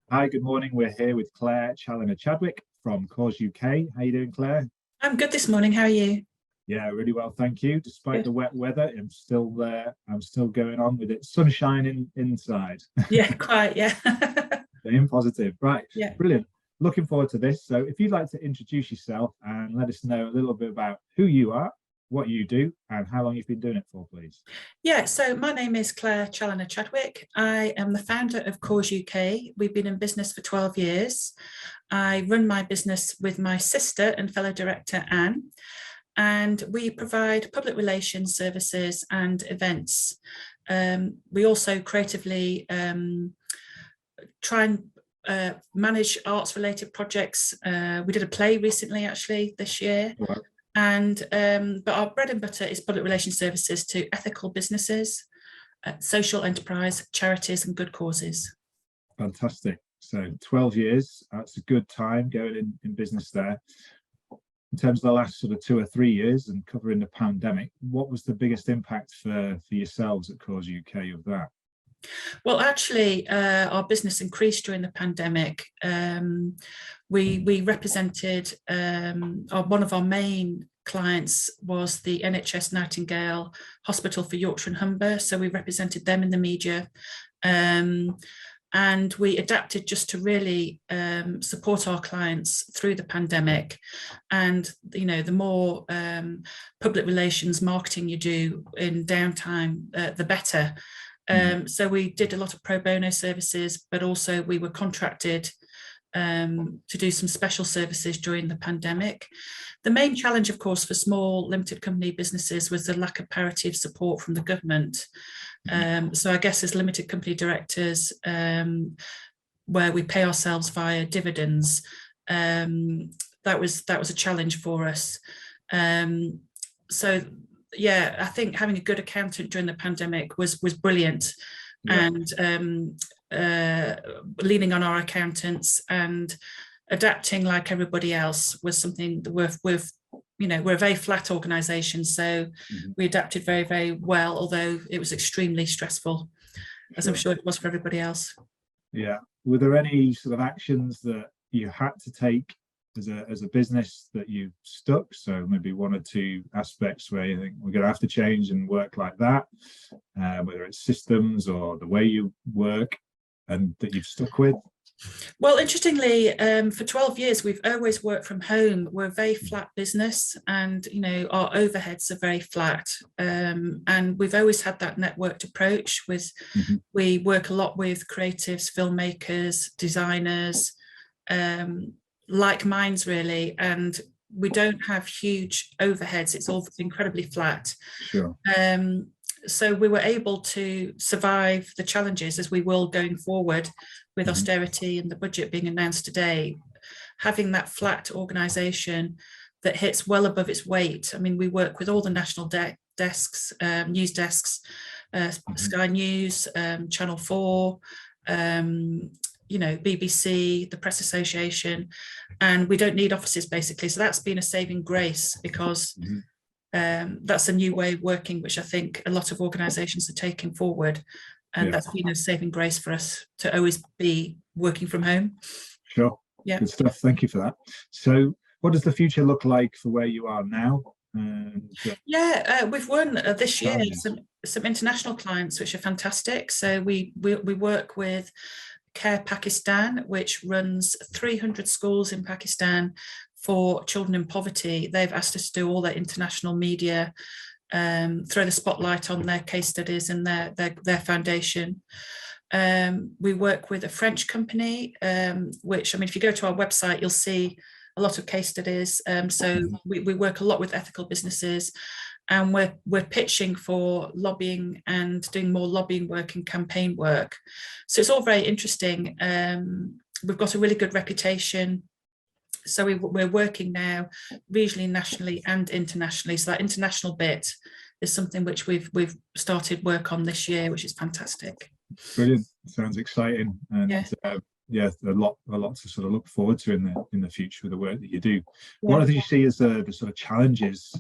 Hi, good morning. We're here with Clair Challenor Chadwick from Cause UK. How you doing, Claire? I'm good this morning. How are you? Yeah, really well, thank you. Despite Good. the wet weather, I'm still there. I'm still going on with it. Sunshine inside. Yeah, quite. Yeah. Being positive. Right, Yeah. brilliant. Looking forward to this. So if you'd like to introduce yourself and let us know a little bit about who you are, what you do, and how long you've been doing it for, please. Yeah. So my name is Clair Challenor Chadwick. I am the founder of Cause UK. We've been in business for 12 years. I run my business with my sister and fellow director, Anne, and we provide public relations services and events. We also creatively try and manage arts related projects. We did a play recently, actually, this year. Wow. And but our bread and butter is public relations services to ethical businesses, social enterprise, charities, and good causes. Fantastic. So 12 years, that's a good time going in business there. In terms of the last sort of 2 or 3 years and covering the pandemic, what was the biggest impact for yourselves at Cause UK of that? Well, actually, our business increased during the pandemic. We represented one of our main clients was the NHS Nightingale Hospital for Yorkshire and Humber, so we represented them in the media. And we adapted just to really support our clients through the pandemic. And, you know, the more public relations marketing you do in downtime, the better. So we did a lot of pro bono services, but also we were contracted to do some special services during the pandemic. The main challenge, of course, for small limited company businesses was the lack of parity of support from the government. So I guess as limited company directors, where we pay ourselves via dividends, that was a challenge for us. So yeah, I think having a good accountant during the pandemic was brilliant. Yeah. And leaning on our accountants and adapting like everybody else was something that we're a very flat organization, so we adapted very, very well, although it was extremely stressful, as I'm sure it was for everybody else. Yeah. Were there any sort of actions that you had to take as a business that you stuck? So maybe 1 or 2 aspects where you think we're going to have to change and work like that, whether it's systems or the way you work, and that you've stuck with? Well, interestingly, for 12 years, we've always worked from home. We're a very flat business, and you know our overheads are very flat. And we've always had that networked approach. We work a lot with creatives, filmmakers, designers, like minds really, and we don't have huge overheads. It's all incredibly flat. Sure. So we were able to survive the challenges, as we will going forward with austerity and the budget being announced today. Having that flat organisation that hits well above its weight. I mean, we work with all the national desks, news desks, Sky News, Channel 4, you know, BBC, the Press Association, and we don't need offices basically. So that's been a saving grace, because that's a new way of working, which I think a lot of organisations are taking forward. And that's been a saving grace for us to always be working from home. Sure. Yeah. Good stuff. Thank you for that. So what does the future look like for where you are now? We've won this year some international clients, which are fantastic. So we work with Care Pakistan, which runs 300 schools in Pakistan for children in poverty. They've asked us to do all their international media, throw the spotlight on their case studies and their foundation. We work with a French company, which, I mean, if you go to our website, you'll see a lot of case studies. So we work a lot with ethical businesses, and we're pitching for lobbying and doing more lobbying work and campaign work. So it's all very interesting. We've got a really good reputation. So we're working now regionally, nationally and internationally. So that international bit is something which we've started work on this year, which is fantastic. Brilliant. Sounds exciting. And a lot to sort of look forward to in the future with the work that you do. What do you see as the sort of challenges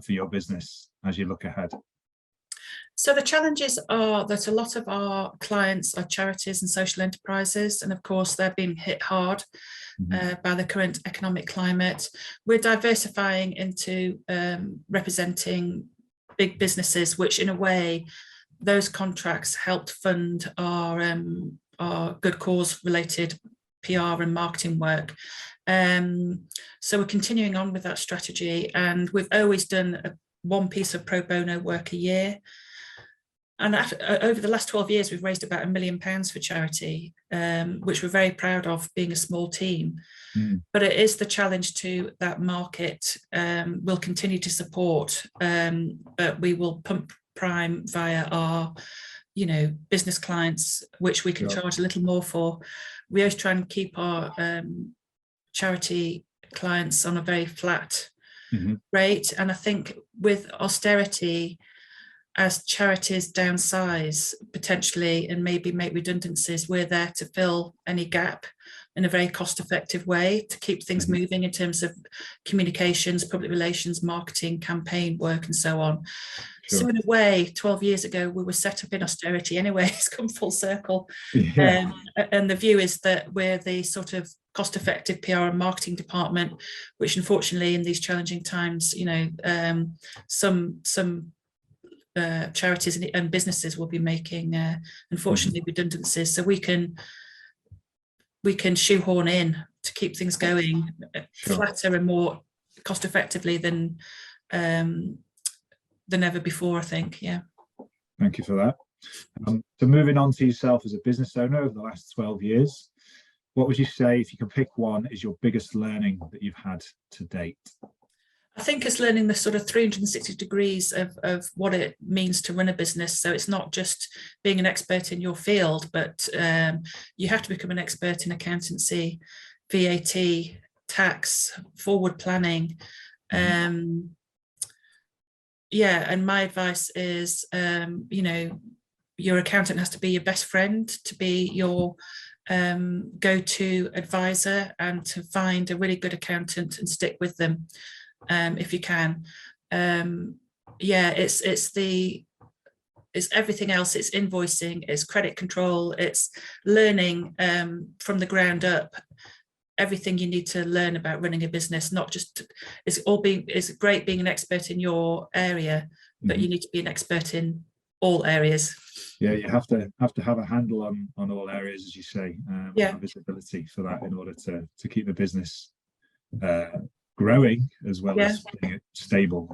for your business as you look ahead? So the challenges are that a lot of our clients are charities and social enterprises, and of course they're being hit hard by the current economic climate. We're diversifying into representing big businesses, which in a way, those contracts helped fund our good cause related PR and marketing work. So we're continuing on with that strategy, and we've always done one piece of pro bono work a year. And over the last 12 years, we've raised about £1 million for charity, which we're very proud of, being a small team. But it is the challenge to that market. We'll continue to support, but we will pump prime via our, business clients, which we can charge a little more for. We always try and keep our charity clients on a very flat rate. And I think with austerity, as charities downsize potentially and maybe make redundancies, we're there to fill any gap in a very cost-effective way to keep things moving in terms of communications, public relations, marketing, campaign work, and so on. Sure. So in a way, 12 years ago, we were set up in austerity anyway. It's come full circle. Yeah. And the view is that we're the sort of cost-effective PR and marketing department, which unfortunately in these challenging times, some charities and businesses will be making, unfortunately, redundancies. So we can shoehorn in to keep things going flatter and more cost effectively than ever before, I think. Yeah. Thank you for that. So moving on to yourself as a business owner over the last 12 years, what would you say, if you can pick one, is your biggest learning that you've had to date? I think it's learning the sort of 360 degrees of what it means to run a business. So it's not just being an expert in your field, but you have to become an expert in accountancy, VAT, tax, forward planning. And my advice is, your accountant has to be your best friend, to be your go-to advisor, and to find a really good accountant and stick with them. If you can. It's everything else. It's invoicing, it's credit control, it's learning from the ground up everything you need to learn about running a business. Not just it's great being an expert in your area, but you need to be an expert in all areas. Yeah, you have to have a handle on all areas, as you say. Visibility for that in order to keep the business growing as well as being stable.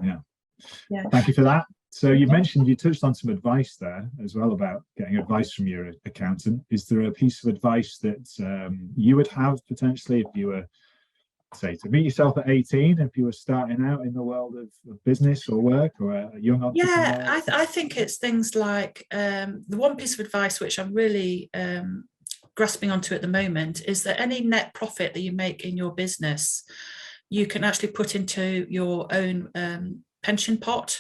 Thank you for that. So you touched on some advice there as well about getting advice from your accountant. Is there a piece of advice that you would have potentially if you were, say, to meet yourself at 18, if you were starting out in the world of business or work, or a young entrepreneur? I think it's things like the one piece of advice which I'm really grasping onto at the moment is that any net profit that you make in your business, you can actually put into your own pension pot,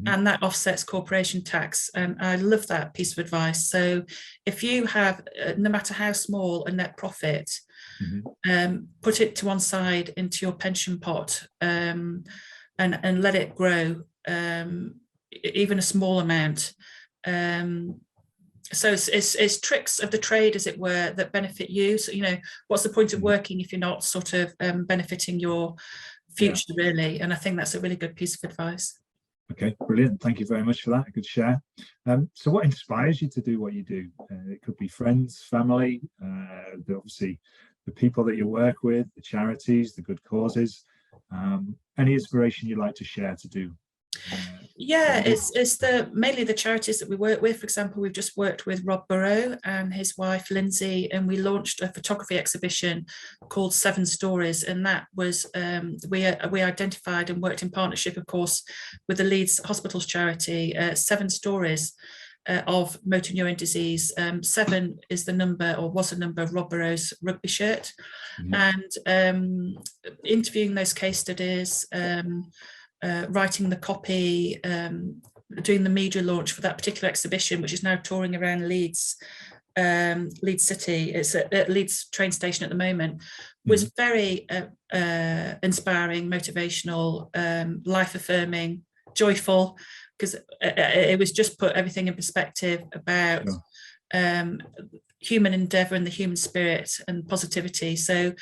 and that offsets corporation tax. And I love that piece of advice. So if you have, no matter how small, a net profit, put it to one side into your pension pot, and let it grow, even a small amount. So it's tricks of the trade, as it were, that benefit you. So, what's the point of working if you're not sort of benefiting your future, really? And I think that's a really good piece of advice. Okay, brilliant. Thank you very much for that. Good share. So what inspires you to do what you do? It could be friends, family, obviously the people that you work with, the charities, the good causes. Any inspiration you'd like to share to do? It's mainly the charities that we work with. For example, we've just worked with Rob Burrow and his wife Lindsay, and we launched a photography exhibition called 7 Stories, and that was we identified and worked in partnership, of course, with the Leeds Hospitals charity, 7 stories of motor neurone disease. 7 is the number, or was the number, of Rob Burrow's rugby shirt. And interviewing those case studies, writing the copy, doing the media launch for that particular exhibition, which is now touring around Leeds City. It's at Leeds train station at the moment. Was very inspiring, motivational, life affirming joyful, because it was just put everything in perspective about human endeavour and the human spirit and positivity. So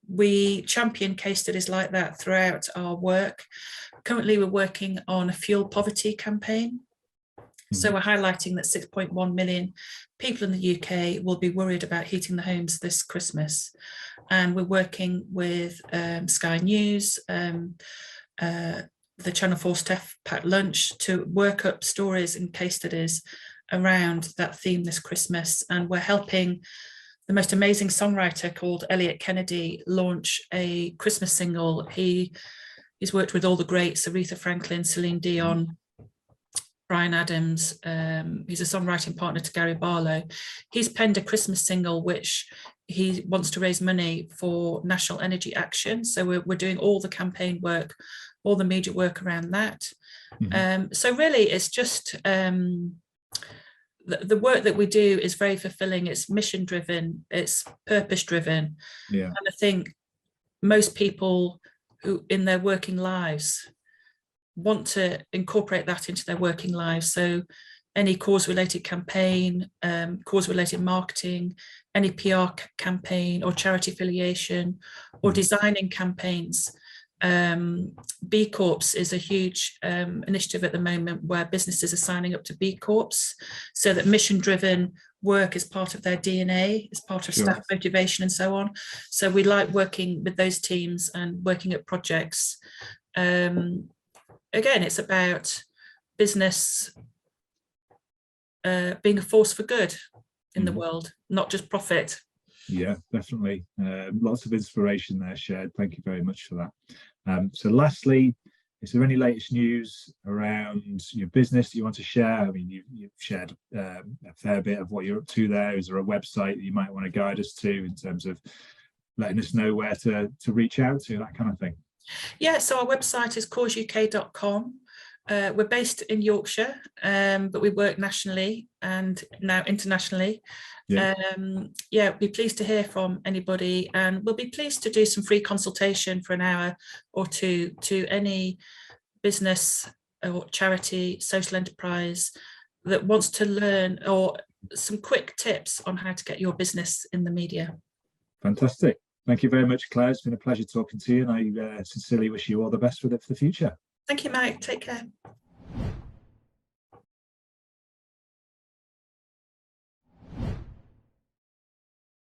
we champion case studies like that throughout our work. Currently, we're working on a fuel poverty campaign. So we're highlighting that 6.1 million people in the UK will be worried about heating their homes this Christmas. And we're working with Sky News, the Channel 4 staff packed lunch to work up stories and case studies around that theme this Christmas. And we're helping the most amazing songwriter called Elliot Kennedy launch a Christmas single. He's worked with all the greats, Aretha Franklin, Celine Dion, Bryan Adams. He's a songwriting partner to Gary Barlow. He's penned a Christmas single which he wants to raise money for National Energy Action. So we're doing all the campaign work, all the media work around that. So really it's just the work that we do is very fulfilling. It's mission driven, it's purpose driven. And I think most people who in their working lives want to incorporate that into their working lives. So any cause related campaign, cause related marketing, any PR campaign or charity affiliation or designing campaigns. B Corps is a huge initiative at the moment where businesses are signing up to B Corps so that mission driven work is part of their DNA, is part of staff motivation and so on. So we like working with those teams and working at projects. Again, it's about business being a force for good in the world, not just profit. Yeah, definitely. Lots of inspiration there shared. Thank you very much for that. So lastly, is there any latest news around your business that you want to share? I mean, you've shared a fair bit of what you're up to there. Is there a website that you might want to guide us to in terms of letting us know where to reach out to, that kind of thing? Yeah, so our website is causeuk.com. We're based in Yorkshire, but we work nationally and now internationally. Be pleased to hear from anybody, and we'll be pleased to do some free consultation for an hour or two to any business or charity, social enterprise that wants to learn or some quick tips on how to get your business in the media. Fantastic. Thank you very much, Claire. It's been a pleasure talking to you, and I sincerely wish you all the best with it for the future. Thank you, Mike. Take care.